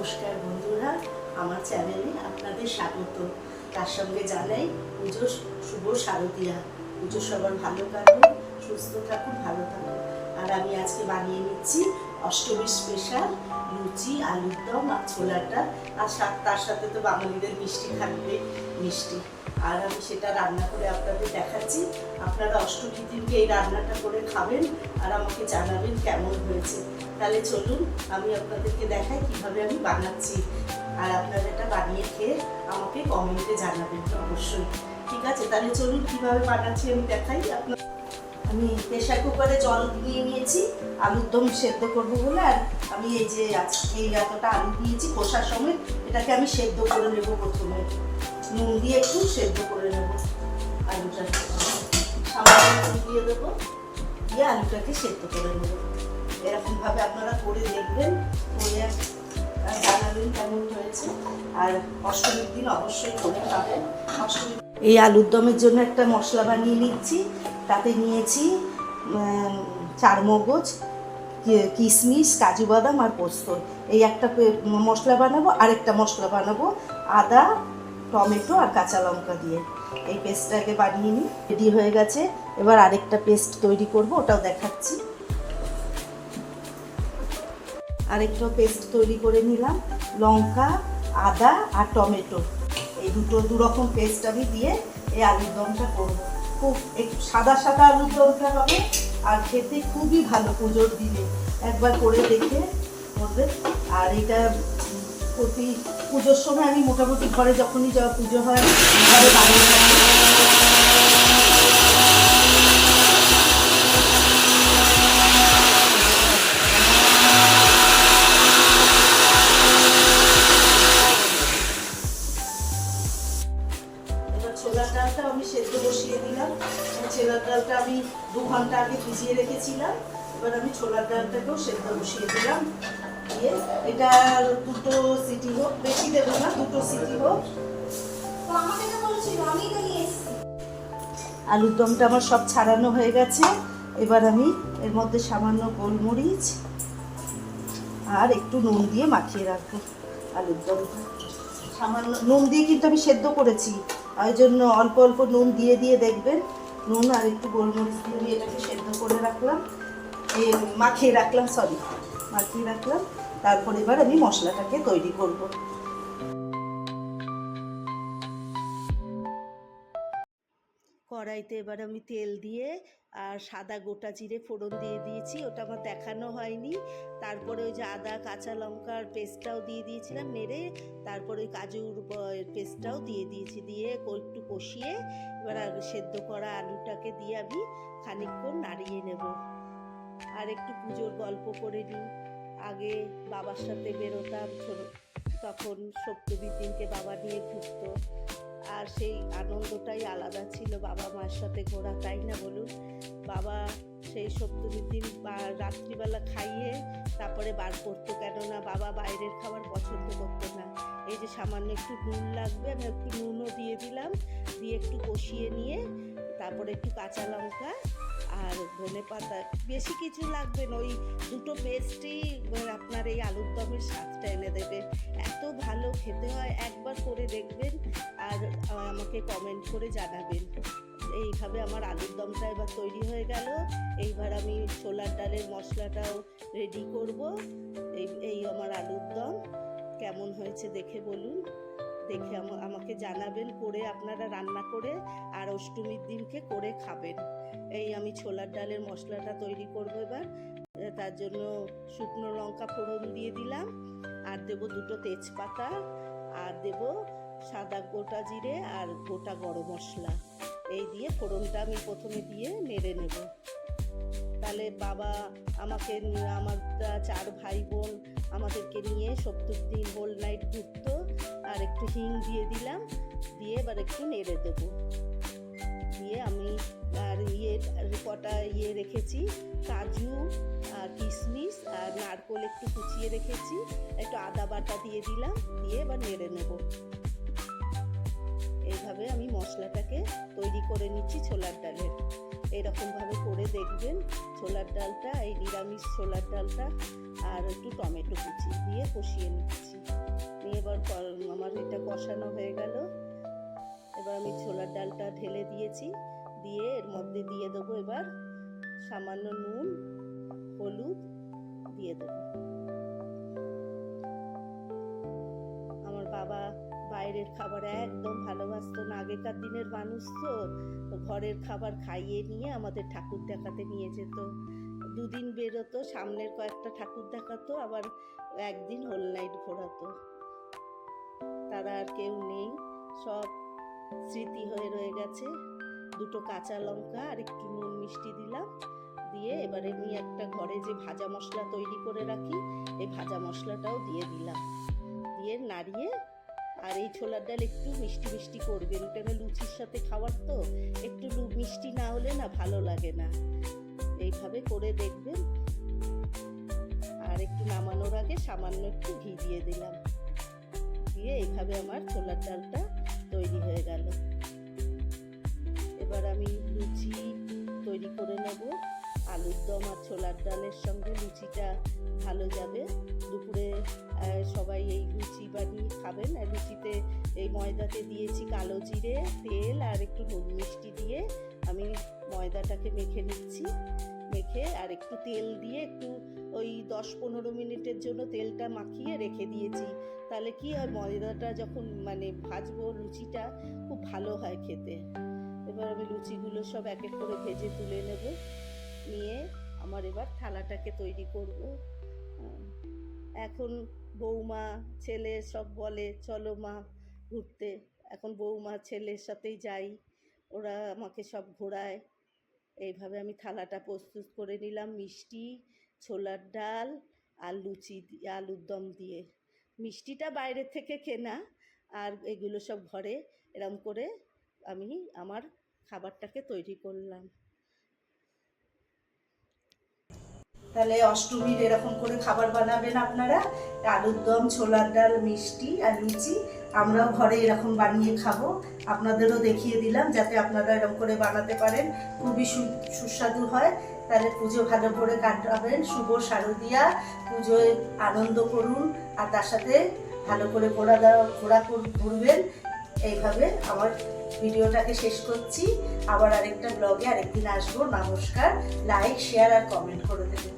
নমস্কার বন্ধুরা, আমার চ্যানেলে আপনাদের স্বাগত। তার সঙ্গে জানাই পুজোর শুভ শারদীয়া। পুজো সবার ভালো কাটুন, সুস্থ থাকুন, ভালো থাকুন। আর আমি আজকে বানিয়ে নিচ্ছি অষ্টমী স্পেশাল লুচি, আলুর দম আর ছোলাটা। আর তার সাথে তো বাঙালিদের মিষ্টি থাকবে, মিষ্টি। আর আমি সেটা রান্না করে আপনাদের দেখাচ্ছি। আপনারা অষ্টমীর দিনকে এই রান্নাটা করে খাবেন আর আমাকে জানাবেন কেমন হয়েছে। তাহলে চলুন আমি আপনাদেরকে দেখাই কিভাবে আমি বানাচ্ছি। আর আপনারা এটা বানিয়ে খেয়ে আমাকে কমেন্টে জানাবেন অবশ্যই। ঠিক আছে, তাহলে চলুন কিভাবে বানাচ্ছি আমি দেখাই। আমি প্রেশার কুকারে জল দিয়ে নিয়েছি আলুর দম সেদ্ধ করবো বলে। আর আমি এই যে এই এতটা আলু দিয়েছি খোসার সমেত, এটাকে আমি সেদ্ধ করে নেবো। প্রথমে নুন দিয়ে একটু সেদ্ধ করে নেবো আলুটা, সামান্য নুন দিয়ে দেবো, দিয়ে আলুটাকে সেদ্ধ করে নেবো। এরকমভাবে আপনারা করে দেখবেন, করে জানাবেন কেমন হয়েছে। আর অষ্টমীর দিন অবশ্যই করে খাবেন। এই আলুর দমের জন্য একটা মশলা বানিয়ে নিচ্ছি। তাতে নিয়েছি চারমগজ, কিশমিশ, কাজু বাদাম আর পোস্ত। এই একটা মশলা বানাবো, আরেকটা মশলা বানাবো আদা, টমেটো আর কাঁচা লঙ্কা দিয়ে। এই পেস্টটাকে বানিয়ে নিই, রেডি হয়ে গেছে। এবার আরেকটা পেস্ট তৈরি করব, ওটাও দেখাচ্ছি। আরেকটা পেস্ট তৈরি করে নিলাম, লঙ্কা, আদা আর টমেটো, এই দু রকম পেস্ট আমি দিয়ে এই আলুর দমটা করবো। খুব একটু সাদা সাদা আলুর দমটা হবে আর খেতে খুবই ভালো। পুজোর দিনে একবার করে দেখে করবেন। আর এটা প্রতি পুজোর সময় আমি মোটামুটি ঘরে যখনই পুজো হয় ঘরে বানিয়ে থাকি। ছোলার ডালটা আমি সেদ্ধ বসিয়ে দিলাম। ছোলার ডালটা আমি 2 ঘন্টা আগে ভিজিয়ে রেখেছিলাম। এবার আমি ছোলার ডালটাকেও সেদ্ধ বসিয়ে দিলাম। দিয়ে এটা 2টো সিটি হোক, বেশি দেবো না, 2টো সিটি হোক। আলুর দমটা আমার সব ছাড়ানো হয়ে গেছে। এবার আমি এর মধ্যে সামান্য গোলমরিচ আর একটু নুন দিয়ে মাখিয়ে রাখবো আলুর দমটা। সামান্য নুন দিয়ে কিন্তু আমি সেদ্ধ করেছি, ওই জন্য অল্প অল্প নুন দিয়ে দিয়ে দেখবেন। নুন আর একটু গোলমরিচ দিয়ে এটাকে সেদ্ধ করে রাখলাম, মাখিয়ে রাখলাম। তারপর এবার আমি মশলাটাকে তৈরি করব। কড়াইতে এবার আমি তেল দিয়ে আর সাদা গোটা জিরে ফোড়ন দিয়ে দিয়েছি, ওটা আমার দেখানো হয়নি। তারপরে ওই যে আদা কাঁচা লঙ্কার পেস্টটাও দিয়ে দিয়েছিলাম নেড়ে, তারপরে ওই কাজুর পেস্টটাও দিয়ে দিয়েছি। দিয়ে একটু কষিয়ে এবার সেদ্ধ করা আলুটাকে দিয়ে আমি খানিকক্ষণ নাড়িয়ে নেব। আর একটু পুজোর গল্প করে নিই। আগে বাবার সাথে বেরোতাম, তখন সপ্তমীর দিনকে বাবা নিয়ে ঘুরতো, আর সেই আনন্দটাই আলাদা ছিল বাবা মার সাথে ঘোরা, তাই না বলুন? বাবা সেই সপ্তমীর দিন রাত্রিবেলা খাইয়ে তারপরে বার করতো, কেননা বাবা বাইরের খাবার পছন্দ করতো না। এই যে সামান্য একটু নুন লাগবে, আমি একটু নুনও দিয়ে দিলাম, দিয়ে একটু কষিয়ে নিয়ে তারপরে একটু কাঁচা লঙ্কা আর ধনেপাতা, বেশি কিছু লাগবে না, ওই 2টো পেস্টই আপনার এই আলুর দমের স্বাদটা এনে দেবে। এত ভালো খেতে হয়, একবার করে দেখবেন আর আমাকে কমেন্ট করে জানাবেন। এইভাবে আমার আলুর দমটা এবার তৈরি হয়ে গেল। এইবার আমি ছোলার ডালের মশলাটাও রেডি করব। এই আমার আলুর দম কেমন হয়েছে দেখে বলুন, দেখে আমাকে জানাবেন, করে আপনারা রান্না করে আর অষ্টমীর দিনকে করে খাবেন। এই আমি ছোলার ডালের মশলাটা তৈরি করব এবার। তার জন্য শুকনো লঙ্কা ফোড়ন দিয়ে দিলাম, আর দেব 2টো তেজপাতা, আর দেব সাদা গোটা জিরে আর গোটা গরম মশলা। এই দিয়ে ফোড়নটা আমি প্রথমে দিয়ে নেড়ে নেব। তাহলে বাবা আমাকে, আমার 4 ভাই বোন আমাদেরকে নিয়ে সপ্তমীর দিন হোল নাইট ঘুরতো। আর একটু হিং দিয়ে দিলাম, দিয়ে এবার একটু নেড়ে দেবো। দিয়ে আমি আর কটা রেখেছি, কাজু আর কিশমিশ আর নারকেল একটু কুচিয়ে রেখেছি, একটু আদা বাটা দিয়ে দিলাম, দিয়ে এবার নেড়ে নেব। এইভাবে আমি মশলাটাকে তৈরি করে নিচ্ছি ছোলার ডালের। এইরকমভাবে করে দেখবেন ছোলার ডালটা, এই নিরামিষ ছোলার ডালটা, আর একটু টমেটো কুচি দিয়ে কষিয়ে নিচ্ছি। নিয়ে এবার আমার এটা কষানো হয়ে গেল। এবার আমি ছোলার ডালটা ঢেলে দিয়েছি, দিয়ে এর মধ্যে দিয়ে দেবো এবার সামান্য নুন, হলুদ দিয়ে দেবো। আমার বাবা বাইরের খাবার একদম ভালোবাসতো না, আগেকার দিনের মানুষ তো ঘরের খাবার খাইয়ে নিয়ে আমাদের ঠাকুর দেখাতে নিয়ে যেত। দুদিন বেরোতো, সামনের কয়েকটা ঠাকুর দেখাতো, আবার একদিন হোল নাইট ঘোরাতো। তারা আর কেউ নেই, সব স্মৃতি হয়ে রয়ে গেছে। দুটো কাঁচা লঙ্কা আর একটু নুন মিষ্টি দিলাম, দিয়ে এবারে আমি একটা ঘরে যে ভাজা মশলা তৈরি করে রাখি, এই ভাজা মশলাটাও দিয়ে দিলাম, দিয়ে নাড়িয়ে। আর এই ছোলার ডাল একটু মিষ্টি মিষ্টি করবেন, কেন লুচির সাথে খাবার তো একটু মিষ্টি না হলে না ভালো লাগে না। এইভাবে করে দেখবেন। আর একটু নামানোর আগে সামান্য একটু ঘি দিয়ে দিলাম, দিয়ে এইভাবে আমার ছোলার ডালটা তৈরি হয়ে গেল। এবার আমি লুচি তৈরি করে নেব। আলুর দম আর ছোলার ডালের সঙ্গে লুচিটা ভালো যাবে। দুপুরে সবাই এই লুচি বানিয়ে খাবেন। আর লুচিতে এই ময়দাতে দিয়েছি কালো জিরে, তেল আর একটু নুন মিষ্টি দিয়ে আমি ময়দাটাকে মেখে নিচ্ছি। মেখে আর একটু তেল দিয়ে একটু ওই 10-15 মিনিটের জন্য তেলটা মাখিয়ে রেখে দিয়েছি। তাহলে কি হয়, ময়দাটা যখন মানে ভাজবো লুচিটা খুব ভালো হয় খেতে। এবার আমি লুচিগুলো সব এক এক করে ভেজে তুলে নেব, নিয়ে আমার এবার থালাটাকে তৈরি করব। এখন বৌমা ছেলে সব বলে চলো মা ঘুরতে, এখন বৌমা ছেলের সাথেই যাই, ওরা আমাকে সব ঘোরায়। এইভাবে আমি থালাটা প্রস্তুত করে নিলাম মিষ্টি, ছোলার ডাল আর লুচি, আলুর দম দিয়ে। মিষ্টিটা বাইরে থেকে কেনা, আর এগুলো সব ঘরে এরম করে আমি আমার খাবারটাকে তৈরি করলাম। তাহলে অষ্টমীর এরকম করে খাবার বানাবেন আপনারা, আলুর দম, ছোলার ডাল, মিষ্টি আর লুচি। আমরাও ঘরে এরকম বানিয়ে খাবো, আপনাদেরও দেখিয়ে দিলাম যাতে আপনারা এরকম করে বানাতে পারেন, খুবই সুস্বাদু হয়। তাহলে পুজো ভালো করে কাটাবেন, শুভ শারদীয়া পুজোয় আনন্দ করুন, আর তার সাথে ভালো করে ঘুরবেন। এইভাবে আমার ভিডিওটাকে শেষ করছি। আবার আরেকটা ব্লগে আরেকদিন আসবো। নমস্কার, লাইক, শেয়ার আর কমেন্ট করে দেবেন।